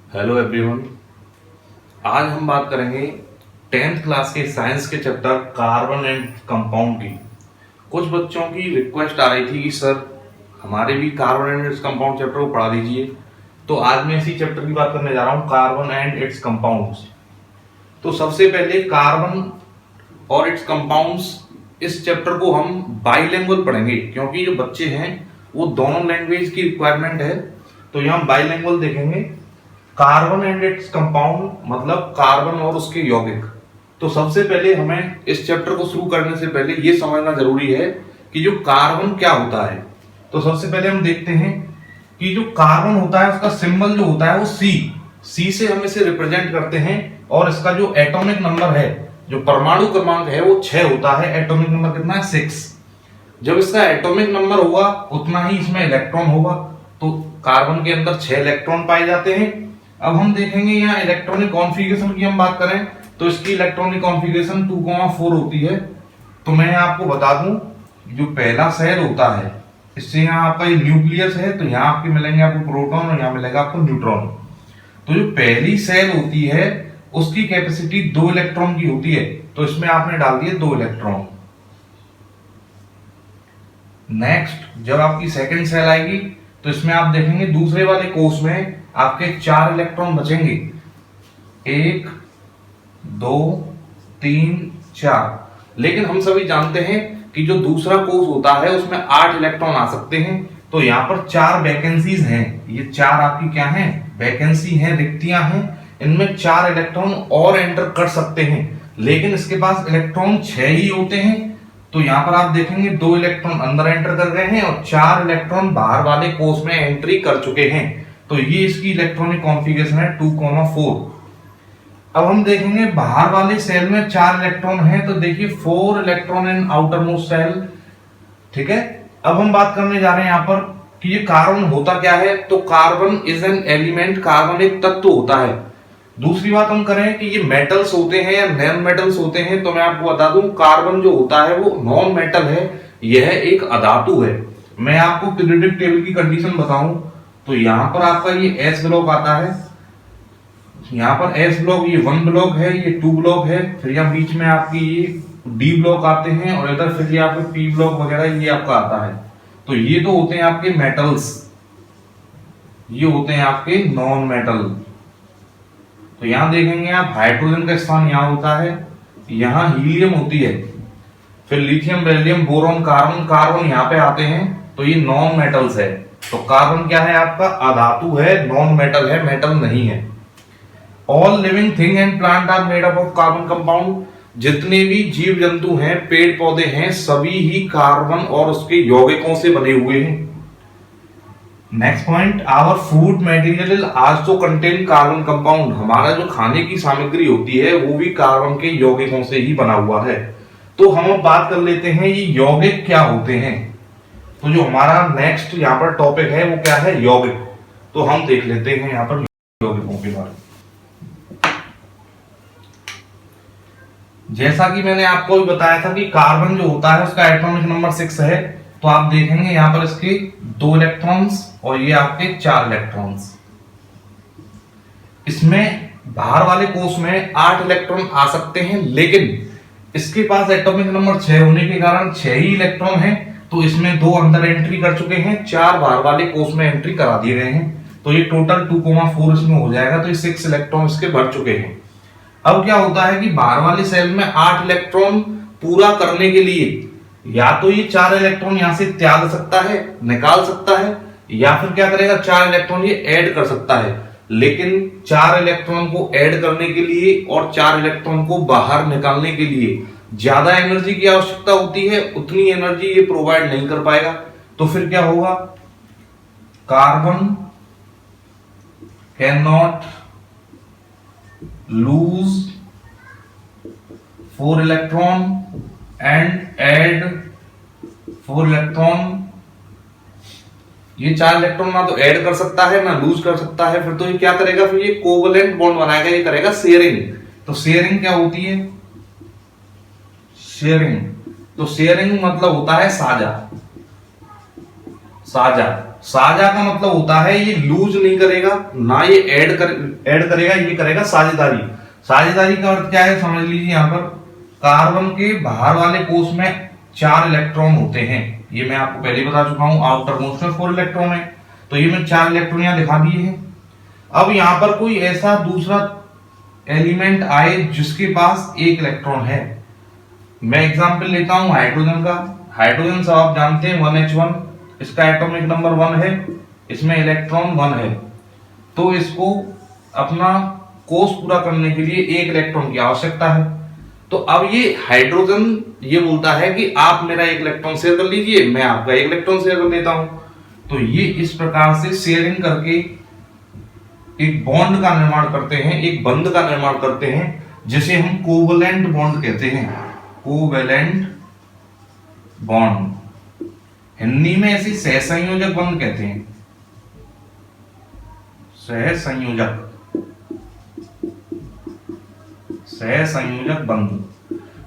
Hello everyone. आज हम बात करेंगे 10th क्लास के साइंस के चैप्टर कार्बन एंड कंपाउंड की। कुछ बच्चों की रिक्वेस्ट आ रही थी कि सर हमारे भी carbon and its compound chapter को पढ़ा दीजिए, तो आज मैं इसी चैप्टर की बात करने जा रहा हूँ, कार्बन एंड इट्स कंपाउंड्स। तो सबसे पहले कार्बन और इट्स कंपाउंड्स, इस चैप्टर को हम बाइलिंगुअल पढ़ेंगे क्योंकि जो बच्चे हैं वो दोनों लैंग्वेज की रिक्वायरमेंट है, तो यहाँ बाइलिंगुअल देखेंगे। कार्बन एंड इट्स कंपाउंड मतलब कार्बन और उसके यौगिक। तो सबसे पहले हमें इस चैप्टर को शुरू करने से पहले ये समझना जरूरी है कि जो कार्बन क्या होता है। तो सबसे पहले हम देखते हैं कि जो कार्बन होता है उसका सिंबल जो होता है वो सी से हम इसे रिप्रेजेंट करते हैं, और इसका जो एटॉमिक नंबर है, जो परमाणु क्रमांक है, वो 6 होता है। एटॉमिक नंबर कितना है? 6। जब इसका एटॉमिक नंबर होगा उतना ही इसमें इलेक्ट्रॉन होगा, तो कार्बन के अंदर 6 इलेक्ट्रॉन पाए जाते हैं। अब हम देखेंगे यहाँ इलेक्ट्रॉनिक कॉन्फ़िगरेशन की हम बात करें तो इसकी इलेक्ट्रॉनिक कॉन्फ़िगरेशन 2,4 होती है। तो मैं आपको बता दूं, जो पहला सेल होता है इससे यहाँ आपका ये न्यूक्लियस है, तो यहाँ आपके मिलेंगे आपको प्रोटॉन और यहाँ मिलेगा आपको न्यूट्रॉन। तो जो पहली सेल होती है उसकी कैपेसिटी 2 इलेक्ट्रॉन की होती है, तो इसमें आपने डाल दिए 2 इलेक्ट्रॉन। नेक्स्ट जब आपकी सेकंड सेल आएगी तो इसमें आप देखेंगे दूसरे वाले कोष में आपके 4 इलेक्ट्रॉन बचेंगे। 1 2 3 4। लेकिन हम सभी जानते हैं कि जो दूसरा कोष होता है उसमें 8 इलेक्ट्रॉन आ सकते हैं, तो यहाँ पर 4 वैकेंसीज हैं। ये 4 आपकी क्या हैं? वैकेंसी हैं, रिक्तियां हैं। इनमें 4 इलेक्ट्रॉन और एंटर कर सकते हैं, लेकिन इसके पास इलेक्ट्रॉन 6 ही होते हैं। तो यहाँ पर आप देखेंगे 2 इलेक्ट्रॉन अंदर एंटर कर गए हैं और 4 इलेक्ट्रॉन बाहर वाले कोष में एंट्री कर चुके हैं। तो ये इसकी इलेक्ट्रॉनिक कॉन्फ़िगरेशन है 2,4। अब हम देखेंगे बाहर वाले सेल में 4 इलेक्ट्रॉन है, तो देखिए 4 electron in outer most shell. ठीक है। अब हम बात करने जा रहे हैं यहाँ पर कि ये कार्बन होता क्या है। तो carbon is an element, carbon एक तत्व होता है। दूसरी बात हम करें कि ये मेटल्स होते हैं या नॉन मेटल्स होते हैं, तो मैं आपको बता दूं कार्बन जो होता है वो नॉन मेटल है, यह एक अधातु है। मैं आपको पीरियोडिक टेबल की कंडीशन बताऊं तो यहाँ पर आपका ये एस ब्लॉक आता है, यहाँ पर एस ब्लॉक, ये 1 ब्लॉक है, ये 2 ब्लॉक है, फिर यहाँ बीच में आपकी ये डी ब्लॉक आते हैं, और इधर फिर ये आपके पी ब्लॉक वगैरह ये आपका आता है। तो ये तो होते हैं आपके मेटल्स, ये होते हैं आपके नॉन मेटल। तो यहां देखेंगे आप हाइड्रोजन का स्थान यहां होता है, यहां हीलियम होती है, फिर lithium, beryllium, boron, carbon, carbon यहां पे आते हैं। तो ये नॉन मेटल्स है। तो कार्बन क्या है? आपका अधातु है, नॉन मेटल है, मेटल नहीं है। All living thing and plant are made up of carbon compound. जितने भी जीव जंतु हैं, पेड़ पौधे हैं, सभी ही कार्बन और उसके यौगिकों से बने हुए हैं। Next point, our food material also contain carbon compound. हमारा जो खाने की सामग्री होती है वो भी कार्बन के यौगिकों से ही बना हुआ है। तो हम अब बात कर लेते हैं ये यौगिक क्या होते हैं। तो जो हमारा नेक्स्ट यहाँ पर टॉपिक है वो क्या है? यौगिक। तो हम देख लेते हैं यहाँ पर यौगिकों के बारे में। जैसा कि मैंने आपको भी बताया था कि कार्बन जो होता है उसका एटॉमिक नंबर 6 है, तो आप देखेंगे यहाँ पर इसके 2 इलेक्ट्रॉन्स और ये आपके 4 इलेक्ट्रॉन्स। इसमें बाहर वाले कोष में 8 इलेक्ट्रॉन आ सकते हैं, लेकिन इसके पास एटॉमिक नंबर 6 होने के कारण 6 ही इलेक्ट्रॉन है, तो इसमें 2 अंदर एंट्री कर चुके हैं, 4 बाहर वाले कोष में एंट्री करा दिए गए हैं। तो ये टोटल 2,4 इसमें हो जाएगा। तो ये 6 इलेक्ट्रॉन इसके भर चुके हैं। अब क्या होता है कि बाहर वाले सेल में 8 इलेक्ट्रॉन पूरा करने के लिए या तो ये 4 इलेक्ट्रॉन यहां से त्याग सकता है, निकाल सकता है, या फिर क्या करेगा 4 इलेक्ट्रॉन ये ऐड कर सकता है। लेकिन 4 इलेक्ट्रॉन को ऐड करने के लिए और 4 इलेक्ट्रॉन को बाहर निकालने के लिए ज्यादा एनर्जी की आवश्यकता होती है, उतनी एनर्जी ये प्रोवाइड नहीं कर पाएगा। तो फिर क्या होगा? Carbon can not lose 4 electron and add 4 electron. ये 4 इलेक्ट्रॉन ना तो ऐड कर सकता है ना लूज कर सकता है। फिर तो ये क्या करेगा? फिर ये कोवलेंट बॉन्ड बनाएगा, ये करेगा शेयरिंग। तो शेयरिंग क्या होती है? शेयरिंग, तो शेयरिंग मतलब होता है साझा। साझा साझा का मतलब होता है ये लूज नहीं करेगा, ना ये ऐड करेगा, ये करेगा साझेदारी। साझेदारी का अर्थ क्या है समझ लीजिए, यहाँ पर कार्बन के बाहर वाले कोष में 4 इलेक्ट्रॉन होते हैं, ये मैं आपको पहले बता चुका हूं। आउटर मोस्ट में 4 इलेक्ट्रॉन है, तो ये मैं 4 इलेक्ट्रॉन यहां दिखा दिए हैं। अब यहां पर कोई ऐसा दूसरा एलिमेंट आए जिसके पास 1 इलेक्ट्रॉन है, मैं एग्जांपल लेता हूं हाइड्रोजन का। हाइड्रोजन सब आप जानते हैं 1h1, इसका एटॉमिक नंबर 1 है, इसमें इलेक्ट्रॉन 1 है, तो इसको अपना कोष पूरा करने के लिए 1 इलेक्ट्रॉन की आवश्यकता है। तो अब ये हाइड्रोजन ये बोलता है कि आप मेरा 1 इलेक्ट्रॉन शेयर कर लीजिए, मैं आपका 1 इलेक्ट्रॉन शेयर कर लेता हूं। तो ये इस प्रकार से शेयरिंग करके एक बॉन्ड का निर्माण करते हैं, एक बंध का निर्माण करते हैं, जिसे हम कोवलेंट बॉन्ड कहते हैं। कोवलेंट बॉन्ड, हिंदी में ऐसी सहसंयोजक बंध कहते हैं, सहसंयोजक, सहसंयोजक बंध।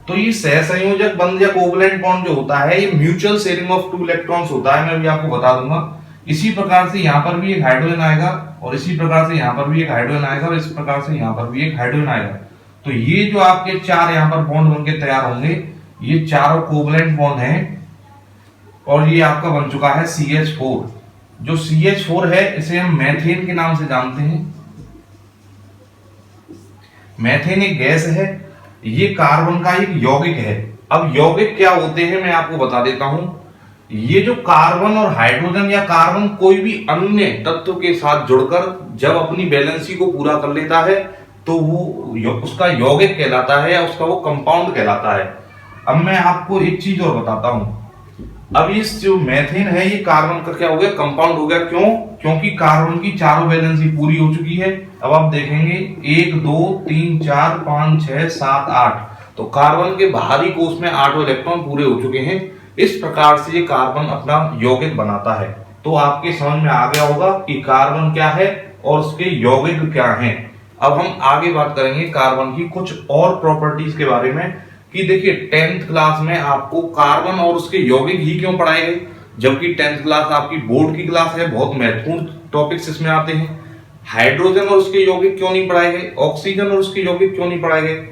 तो ये सहसंयोजक बंध या कोवलेंट बॉन्ड जो होता है, ये म्यूचुअल शेयरिंग ऑफ 2 इलेक्ट्रॉन्स होता है, मैं अभी आपको बता दूंगा। इसी प्रकार से यहां पर भी एक हाइड्रोजन आएगा, और इसी प्रकार से यहां पर भी एक हाइड्रोजन आएगा, और इस प्रकार से यहां पर भी एक हाइड्रोजन आएगा। तो ये जो आपके 4 यहां पर बॉन्ड बनके तैयार होंगे, ये चारों कोवलेंट बॉन्ड हैं, और ये आपका बन चुका है CH4। जो CH4 है इसे हम मैथेन के नाम से जानते हैं। मैथेन एक गैस है, ये कार्बन का एक यौगिक है। अब यौगिक क्या होते हैं मैं आपको बता देता हूं। ये जो कार्बन और हाइड्रोजन या कार्बन कोई भी अन्य तत्व के साथ जुड़कर जब अपनी बैलेंसी को पूरा कर लेता है, तो वो उसका यौगिक कहलाता है, या उसका वो कंपाउंड कहलाता है। अब मैं आपको एक चीज और बताता हूं। अब इस जो मेथेन है, ये कार्बन का क्या हो गया, कंपाउंड हो गया। क्यों? क्योंकि कार्बन की चारों वैलेंसी पूरी हो चुकी है। अब आप देखेंगे 1 2 3 4 5 6 7 8, तो कार्बन के बाहरी कोष में 8 इलेक्ट्रॉन पूरे हो चुके हैं। इस प्रकार से ये कार्बन अपना यौगिक बनाता है। तो आपके समझ में आ गया होगा कि कार्बन क्या है और उसके यौगिक क्या हैं। अब हम आगे बात करेंगे कार्बन की कुछ और प्रॉपर्टीज के बारे में, कि देखिए 10th क्लास में आपको कार्बन और उसके यौगिक ही क्यों पढ़ाए गए, जबकि 10th क्लास आपकी बोर्ड की क्लास है, बहुत महत्वपूर्ण टॉपिक्स इसमें आते हैं। हाइड्रोजन और उसके यौगिक क्यों नहीं पढ़ाए गए, ऑक्सीजन और उसके यौगिक क्यों नहीं पढ़ाए गए?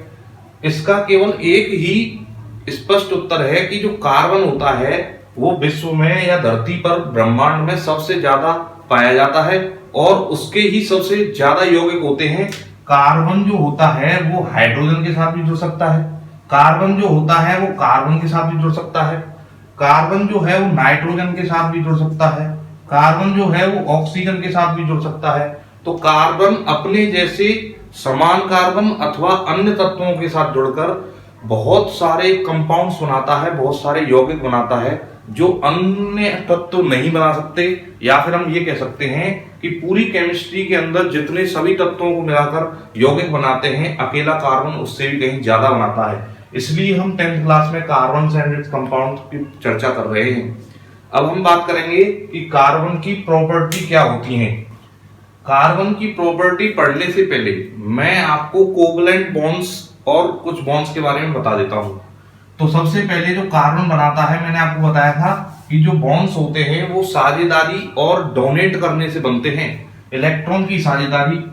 इसका केवल एक ही स्पष्ट उत्तर है कि जो कार्बन होता है वो विश्व में या धरती पर ब्रह्मांड में सबसे ज्यादा पाया जाता है, और उसके ही सबसे ज्यादा यौगिक होते हैं। कार्बन जो होता है वो हाइड्रोजन के साथ भी जुड़ सकता है, कार्बन जो होता है वो कार्बन के साथ भी जुड़ सकता है, कार्बन जो है वो नाइट्रोजन के साथ भी जुड़ सकता है, कार्बन जो है वो ऑक्सीजन के साथ भी जुड़ सकता है। तो कार्बन अपने जैसे समान कार्बन अथवा अन्य तत्वों के साथ जुड़कर बहुत सारे कंपाउंड्स बनाता है, बहुत सारे यौगिक बनाता है, जो अन्य तत्व नहीं बना सकते। या फिर हम ये कह सकते हैं कि पूरी केमिस्ट्री के अंदर जितने सभी तत्वों को मिलाकर यौगिक बनाते हैं, अकेला कार्बन उससे भी कहीं ज्यादा बनाता है। इसलिए हम 10th क्लास में कार्बन एंड इट्स कंपाउंड की चर्चा कर रहे हैं। अब हम बात करेंगे कि कार्बन की प्रॉपर्टी क्या होती हैं। कार्बन की प्रॉपर्टी पढ़ने से पहले मैं आपको कोवलेंट बॉन्ड्स और कुछ बॉन्ड्स के बारे में बता देता हूं। तो सबसे पहले जो कार्बन बनाता है, मैंने आपको बताया था कि जो बॉन्ड्स होते हैं वो साझेदारी और डोनेट करने से बनते हैं। इलेक्ट्रॉन की साझेदारी,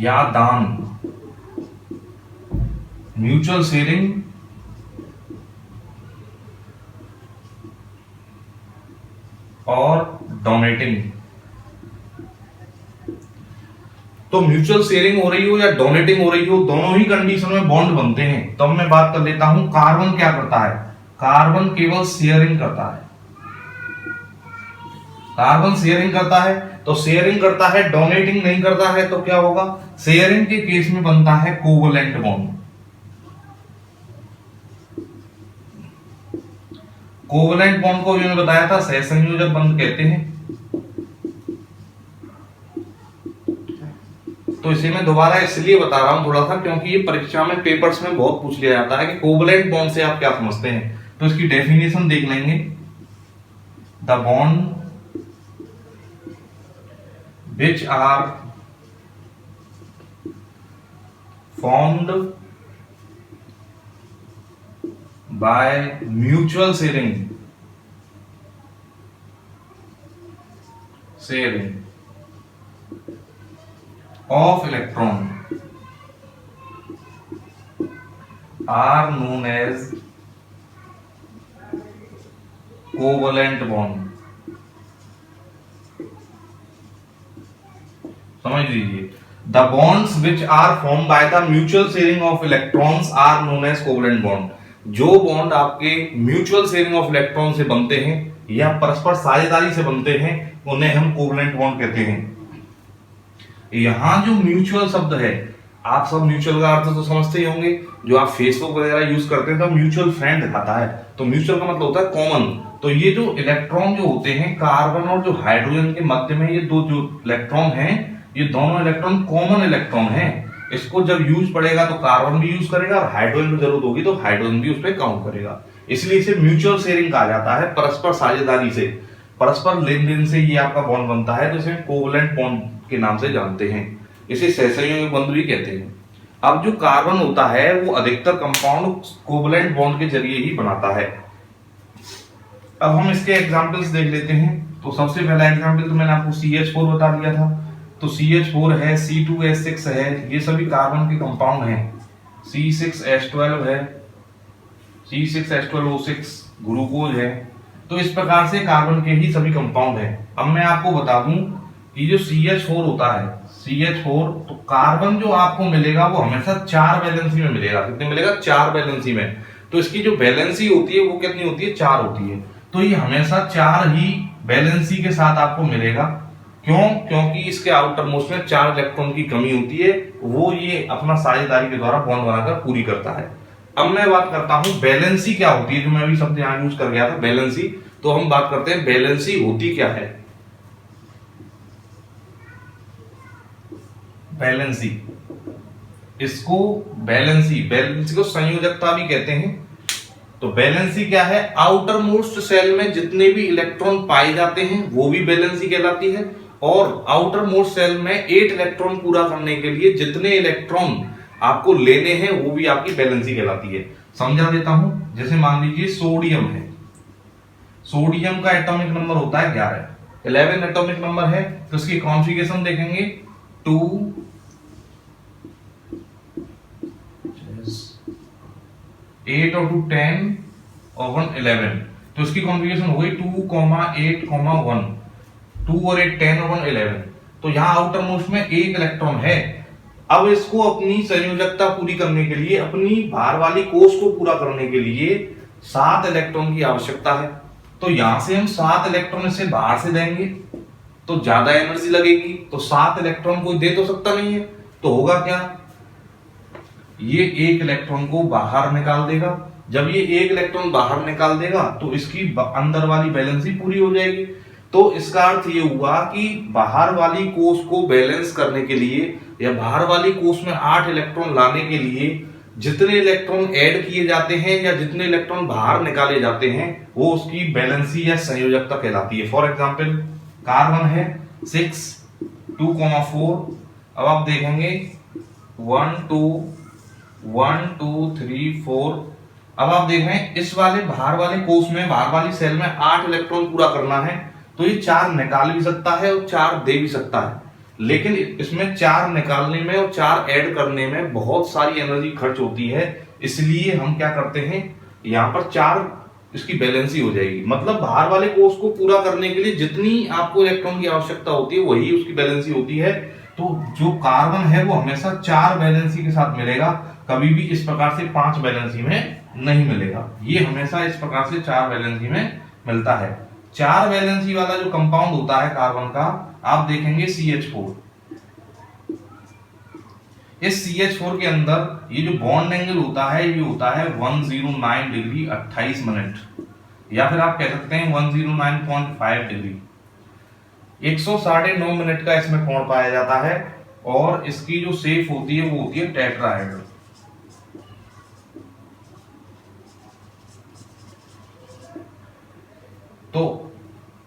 या दान, म्यूचुअल शेयरिंग और डोनेटिंग। तो म्यूचुअल शेयरिंग हो रही हो या डोनेटिंग हो रही हो, दोनों ही कंडीशन में बॉन्ड बनते हैं। तो अब मैं बात कर लेता हूं कार्बन क्या करता है। कार्बन केवल शेयरिंग करता है, कार्बन शेयरिंग करता है। तो शेयरिंग करता है, डोनेटिंग नहीं करता है, तो क्या होगा? शेयरिंग के केस में बनता है कोवलेंट बॉन्ड। कोवलेंट बॉन्ड को मैंने बताया था सहसंयोजक बंध कहते हैं। तो इसे मैं दोबारा इसलिए बता रहा हूं थोड़ा सा, क्योंकि ये परीक्षा में पेपर्स में बहुत पूछ लिया जाता है कि कोवलेंट बॉन्ड से आप क्या समझते हैं। तो इसकी डेफिनेशन देख लेंगे। The bond which are formed by mutual sharing of electron are known as covalent bond. समझ लीजिए, the bonds which are form by the mutual sharing of electrons are known as covalent bond. जो bond आपके mutual sharing of electron से बनते हैं या परस्पर साझेदारी से बनते हैं उन्हें हम कोवलेंट बॉन्ड कहते हैं। यहां जो म्यूचुअल शब्द है, आप सब म्यूचुअल का अर्थ तो समझते ही होंगे। जो आप फेसबुक वगैरह यूज करते हैं तो म्यूचुअल फ्रेंड दिखाता है, तो म्यूचुअल का मतलब होता है कॉमन। तो ये जो इलेक्ट्रॉन जो होते हैं कार्बन और जो हाइड्रोजन के मध्य में ये दो जो इलेक्ट्रॉन हैं, ये दोनों इलेक्ट्रॉन कॉमन इलेक्ट्रॉन हैं। इसको जब यूज पड़ेगा तो कार्बन भी यूज करेगा और हाइड्रोजन की जरूरत होगी तो हाइड्रोजन भी उस पर काउंट करेगा। इसलिए इसे म्यूचुअल शेयरिंग कहा जाता है। परस्पर साझेदारी से, परस्पर लेन देन से ये आपका बॉन्ड बनता है, तो इसे कोवलेंट बॉन्ड के नाम से जानते हैं। इसे सहसंयोगी बंध भी कहते हैं। अब जो कार्बन होता है वो अधिकतर कंपाउंड कोवलेंट बॉन्ड के जरिए ही बनाता है। अब हम इसके एग्जांपल्स देख लेते हैं। तो सबसे पहला एग्जांपल तो मैंने आपको CH4 बता दिया था। तो CH4 है, C2H6 है, ये सभी कार्बन के कंपाउंड हैं। C6H12 है, C6H12O6 ग्लूकोज है। तो इस प्रकार से कार्बन के ही सभी कंपाउंड हैं। अब मैं आपको बता दूं कि जो CH4 होता है, CH4, तो कार्बन जो आपको मिलेगा वो हमेशा 4 वैलेंसी में मिलेगा। कितने मिलेगा? 4 वैलेंसी में। तो इसकी जो वैलेंसी होती है वो कितनी होती है? 4 होती है। तो ये हमेशा 4 ही वैलेंसी के साथ आपको मिलेगा। क्यों? क्योंकि इसके आउटर मोस्ट में 4 इलेक्ट्रॉन की कमी होती है, वो ये अपना साझेदारी के द्वारा बॉन्ड बनाकर पूरी करता है। अब मैं बात करता हूं वैलेंसी क्या होती है, जो मैं अभी शब्द यहां यूज कर गया था, वैलेंसी। तो हम बात करते हैं वैलेंसी होती क्या है। वैलेंसी, इसको वैलेंसी को संयोजकता भी कहते हैं। तो वैलेंसी क्या है? आउटर मोस्ट सेल में जितने भी इलेक्ट्रॉन पाए जाते हैं वो भी वैलेंसी कहलाती है। और आउटर मोस्ट सेल में 8 इलेक्ट्रॉन पूरा करने के लिए जितने इलेक्ट्रॉन आपको लेने हैं वो भी आपकी वैलेंसी कहलाती है। समझा देता हूं। जैसे मान लीजिए सोडियम है, सोडियम का एटॉमिक नंबर होता है 11 एटॉमिक नंबर है। तो इसकी कॉन्फ़िगरेशन देखेंगे 2 8 और 2 10 और 1 11। तो इसकी कॉन्फ़िगरेशन हो गई 2, 8, 1। 2 और 8 10 और 1 11। तो यहां आउटर मोस्ट में 1 इलेक्ट्रॉन है। अब इसको अपनी संयोजकता पूरी करने के लिए, अपनी बाहर वाली कोष को पूरा करने के लिए 7 इलेक्ट्रॉन की आवश्यकता है। तो यहां से हम 7 इलेक्ट्रॉन इसे बाहर से देंगे तो ज्यादा एनर्जी लगेगी। तो 7 इलेक्ट्रॉन कोई दे तो सकता नहीं है, तो होगा क्या? ये 1 इलेक्ट्रॉन को बाहर निकाल देगा। जब ये 1 इलेक्ट्रॉन बाहर निकाल देगा तो इसकी अंदर वाली बैलेंस ही पूरी हो जाएगी। तो इसका अर्थ ये हुआ कि बाहर वाली कोष को बैलेंस करने के लिए या बाहर वाली कोष में 8 इलेक्ट्रॉन लाने के लिए जितने इलेक्ट्रॉन ऐड किए जाते हैं या जितने इलेक्ट्रॉन बाहर निकाले जाते हैं वो उसकी बैलेंसी या संयोजकता कहलाती है। फॉर एग्जांपल कार्बन है 6 2, 4। अब आप देखेंगे 1 2 1 2 3 4। अब आप देख रहे हैं इस वाले बाहर वाले कोष में, बाहर वाली सेल में 8 इलेक्ट्रॉन पूरा करना है। तो ये 4 निकाल भी सकता है और 4 दे भी सकता है, लेकिन इसमें 4 निकालने में और 4 ऐड करने में बहुत सारी एनर्जी खर्च होती है। इसलिए हम क्या करते हैं, यहाँ पर 4 इसकी बैलेंसी हो जाएगी। मतलब बाहर वाले कोष को पूरा करने के लिए जितनी आपको इलेक्ट्रॉन की आवश्यकता होती है वही उसकी बैलेंसी होती है। तो जो कार्बन है वो हमेशा 4 बैलेंसी के साथ मिलेगा, कभी भी इस प्रकार से 5 बैलेंसी में नहीं मिलेगा। ये हमेशा इस प्रकार से 4 बैलेंसी में मिलता है। 4 बैलेंसी वाला जो कंपाउंड होता है कार्बन का, आप देखेंगे CH4। इस CH4 के अंदर ये जो बॉन्ड एंगल होता है ये होता है 109 डिग्री 28 मिनट, या फिर आप कह सकते हैं 109.5 डिग्री। 109.5 मिनट का इसमें कोण पाया जाता है। और इसकी जो शेप होती है वो होती है टेट्राहेड्रल। तो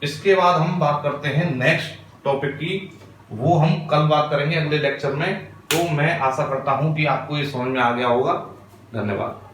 इसके बाद हम बात करते हैं नेक्स्ट टॉपिक की, वो हम कल बात करेंगे अगले लेक्चर में। तो मैं आशा करता हूं कि आपको ये समझ में आ गया होगा। धन्यवाद।